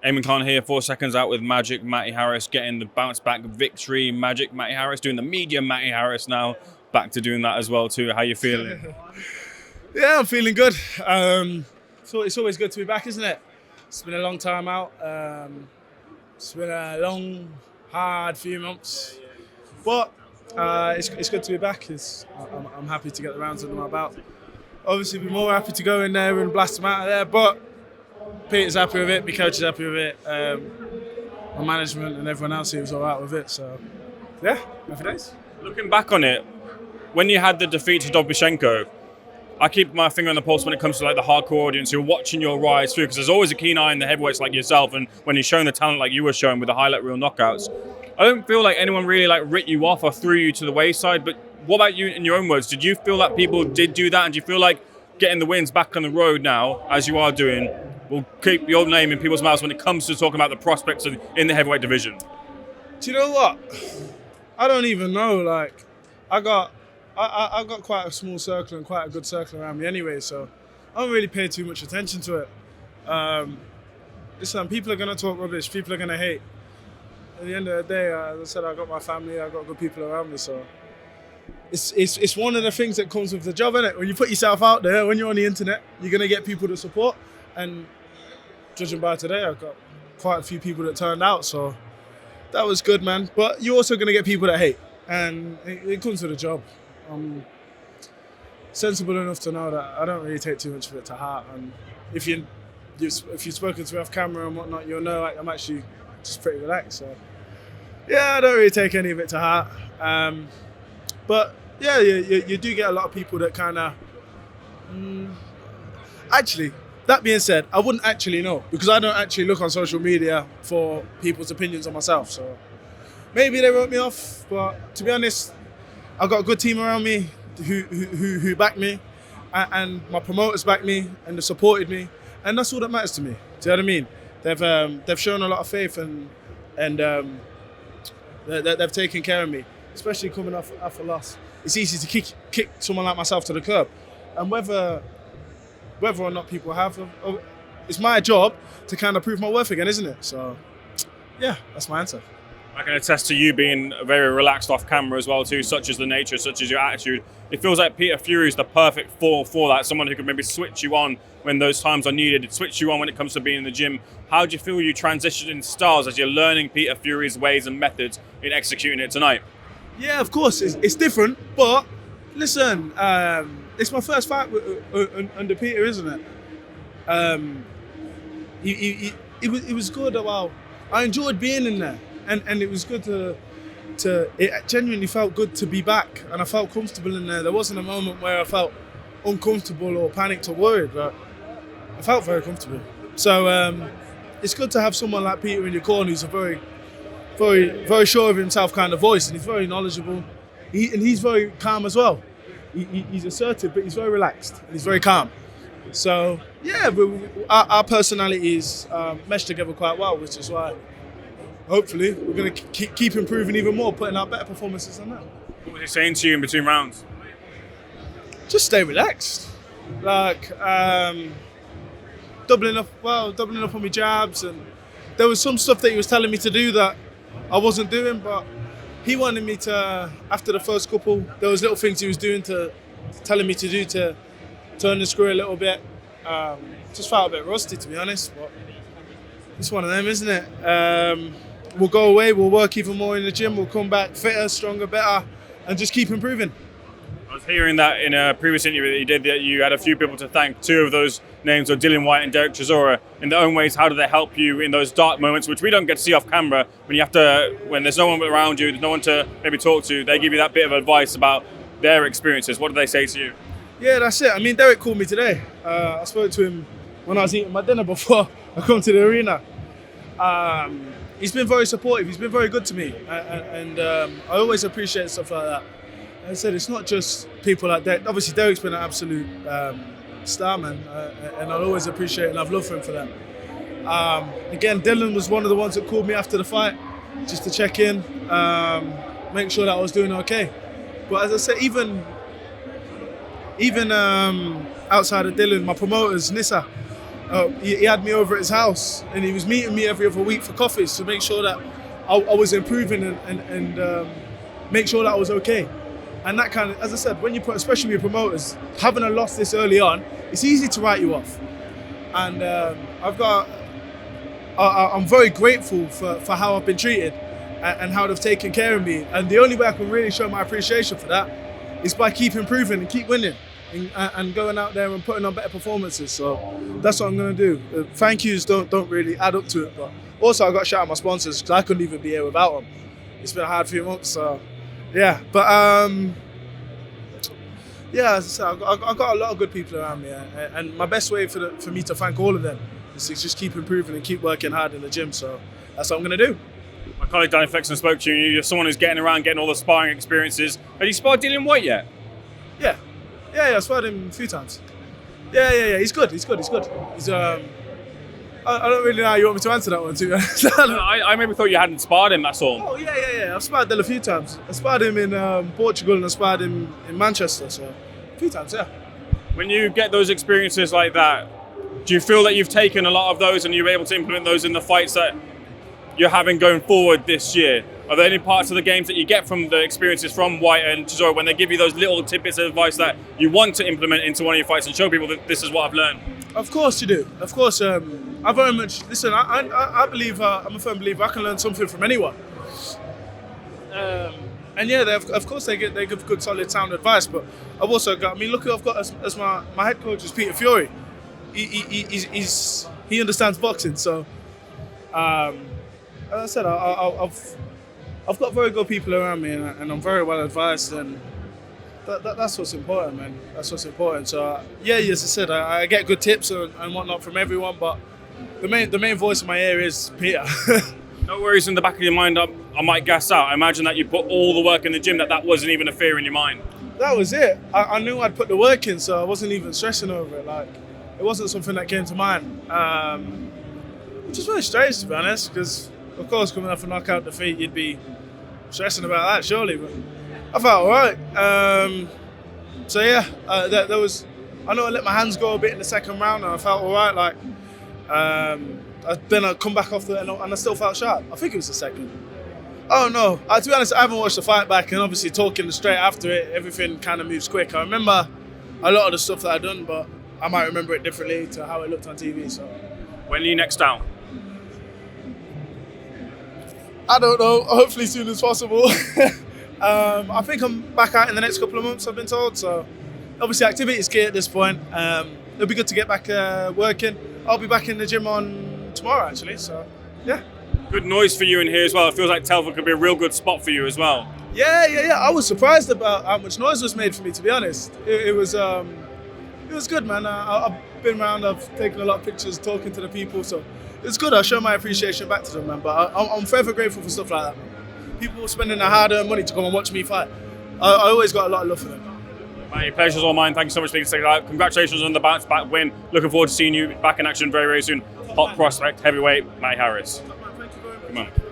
Amine Khan here, 4 seconds out with Magic. Matty Harris getting the bounce back victory. Magic, Matty Harris doing the media Matty Harris now. Back to doing that as well too. How you feeling? Yeah, I'm feeling good. So it's always good to be back, isn't it? It's been a long time out. It's been a long, hard few months. But it's good to be back. I'm happy to get the rounds under my belt. Obviously, be more happy to go in there and blast them out of there, but Peter's happy with it, my coach is happy with it, my management and everyone else here was all right with it. So, yeah, happy days. Looking back on it, when you had the defeat to Dobyshenko, I keep my finger on the pulse when it comes to like the hardcore audience who are watching your rise through, because there's always a keen eye in the heavyweights like yourself, and when you're showing the talent like you were showing with the highlight reel knockouts, I don't feel like anyone really like writ you off or threw you to the wayside. But what about you, in your own words? Did you feel that people did do that, and do you feel like getting the wins back on the road now, as you are doing, will keep your name in people's mouths when it comes to talking about the prospects in the heavyweight division? Do you know what? I don't even know. Like, I got quite a small circle and quite a good circle around me anyway, so I don't really pay too much attention to it. Listen, people are going to talk rubbish, people are going to hate. At the end of the day, as I said, I got my family, I got good people around me, so it's one of the things that comes with the job, isn't it? When you put yourself out there, when you're on the internet, you're going to get people to support, and judging by today, I've got quite a few people that turned out, so that was good, man. But you're also going to get people that hate, and it comes with the job. I'm sensible enough to know that I don't really take too much of it to heart, and if you've spoken to me off camera and whatnot, you'll know like, I'm actually just pretty relaxed. So yeah, I don't really take any of it to heart. But yeah, you do get a lot of people that kind of. Actually, that being said, I wouldn't actually know, because I don't actually look on social media for people's opinions on myself. So maybe they wrote me off, but to be honest, I've got a good team around me who back me, and my promoters back me and they supported me, and that's all that matters to me. Do you know what I mean? They've shown a lot of faith and they've taken care of me, especially coming off a loss. It's easy to kick someone like myself to the curb, and whether or not people have, it's my job to kind of prove my worth again, isn't it? So yeah, that's my answer. I can attest to you being very relaxed off camera as well too, such as the nature, such as your attitude. It feels like Peter Fury is the perfect for that, someone who can maybe switch you on when those times are needed, switch you on when it comes to being in the gym. How do you feel you transition in styles as you're learning Peter Fury's ways and methods in executing it tonight? Yeah, of course, it's different, but listen, it's my first fight under Peter, isn't it? It was good. Well, I enjoyed being in there. And it was good it genuinely felt good to be back, and I felt comfortable in there. There wasn't a moment where I felt uncomfortable or panicked or worried, but I felt very comfortable. So it's good to have someone like Peter in your corner who's a very, very, very sure of himself kind of voice, and he's very knowledgeable. And he's very calm as well. He's assertive, but he's very relaxed, and he's very calm. So yeah, our personalities mesh together quite well, which is why hopefully we're going to keep improving even more, putting out better performances than that. What was he saying to you in between rounds? Just stay relaxed. Like, doubling up on my jabs, and there was some stuff that he was telling me to do that I wasn't doing, but he wanted me to, after the first couple, there was little things he was doing telling me to do to turn the screw a little bit. Just felt a bit rusty, to be honest, but it's one of them, isn't it? We'll go away, we'll work even more in the gym, we'll come back fitter, stronger, better, and just keep improving. I was hearing that in a previous interview that you did, that you had a few people to thank. Two of those names are Dillian Whyte and Dereck Chisora. In their own ways, how do they help you in those dark moments, which we don't get to see off camera, when there's no one around you, there's no one to maybe talk to, they give you that bit of advice about their experiences. What do they say to you? Yeah, that's it. I mean, Dereck called me today. I spoke to him when I was eating my dinner before I come to the arena. He's been very supportive, he's been very good to me, and I always appreciate stuff like that. As I said, it's not just people like that. Obviously, Derek's been an absolute star, man, and I'll always appreciate and I've love for him for that. Again, Dillian was one of the ones that called me after the fight, just to check in, make sure that I was doing okay. But as I said, even outside of Dillian, my promoters, Nissa, he had me over at his house, and he was meeting me every other week for coffees to make sure that I was improving and make sure that I was okay. And that kind of, as I said, when you put, especially with promoters, having a loss this early on, it's easy to write you off. And I'm very grateful for how I've been treated and how they've taken care of me. And the only way I can really show my appreciation for that is by keep improving and keep winning and going out there and putting on better performances. So that's what I'm going to do. Thank yous don't really add up to it. But also I got to shout out my sponsors because I couldn't even be here without them. It's been a hard few months. So yeah, but yeah, as I said, I've got a lot of good people around me, and my best way for me to thank all of them is to just keep improving and keep working hard in the gym. So that's what I'm going to do. My colleague Danny Flexon spoke to you. You're someone who's getting around, getting all the sparring experiences. Have you sparred Dillian Whyte yet? Yeah, I sparred him a few times. Yeah. He's good. He's I don't really know how you want me to answer that one, to be honest. I maybe thought you hadn't sparred him, that's all. Oh, yeah. I've sparred Dill a few times. I sparred him in Portugal and I sparred him in Manchester, so a few times, yeah. When you get those experiences like that, do you feel that you've taken a lot of those and you're able to implement those in the fights that you're having going forward this year? Are there any parts of the games that you get from the experiences from Whyte and Chisora when they give you those little tidbits of advice that you want to implement into one of your fights and show people that this is what I've learned? Of course you do. Of course, I very much listen. I believe I'm a firm believer I can learn something from anyone. And yeah, of course they give good, solid, sound advice. But I've also got. I mean, look who I've got as my head coach is Peter Fury. He understands boxing. So, as I said, I've got very good people around me, and I'm very well advised, and that's what's important, man. That's what's important. So yeah, as I said, I get good tips and whatnot from everyone, but the main voice in my ear is Peter. No worries in the back of your mind. I might gas out. I imagine that you put all the work in the gym, that wasn't even a fear in your mind. That was it. I knew I'd put the work in, so I wasn't even stressing over it. Like, it wasn't something that came to mind. Which is very strange, to be honest, because of course coming off a knockout defeat, you'd be stressing about that, surely. But I felt all right. So yeah, there was. I know I let my hands go a bit in the second round, and I felt all right. Like, then I come back off and I still felt sharp. I think it was the second. Oh no, to be honest, I haven't watched the fight back, and obviously talking straight after it, everything kind of moves quick. I remember a lot of the stuff that I'd done, but I might remember it differently to how it looked on TV. So, when are you next out? I don't know. Hopefully, as soon as possible. I think I'm back out in the next couple of months, I've been told. So, obviously, activity is key at this point. It'll be good to get back working. I'll be back in the gym on tomorrow, actually. So, yeah. Good noise for you in here as well. It feels like Telford could be a real good spot for you as well. Yeah. I was surprised about how much noise was made for me, to be honest. It was good, man. I've been around. I've taken a lot of pictures, talking to the people. So, it's good. I show my appreciation back to them, man. But I'm forever grateful for stuff like that. People spending their hard-earned money to come and watch me fight. I always got a lot of love for them. My pleasure's all mine. Thank you so much for being SecondsOut. Congratulations on the bounce back win. Looking forward to seeing you back in action very, very soon. Hot prospect, heavyweight, Matty Harris. Thank you very much. Come on.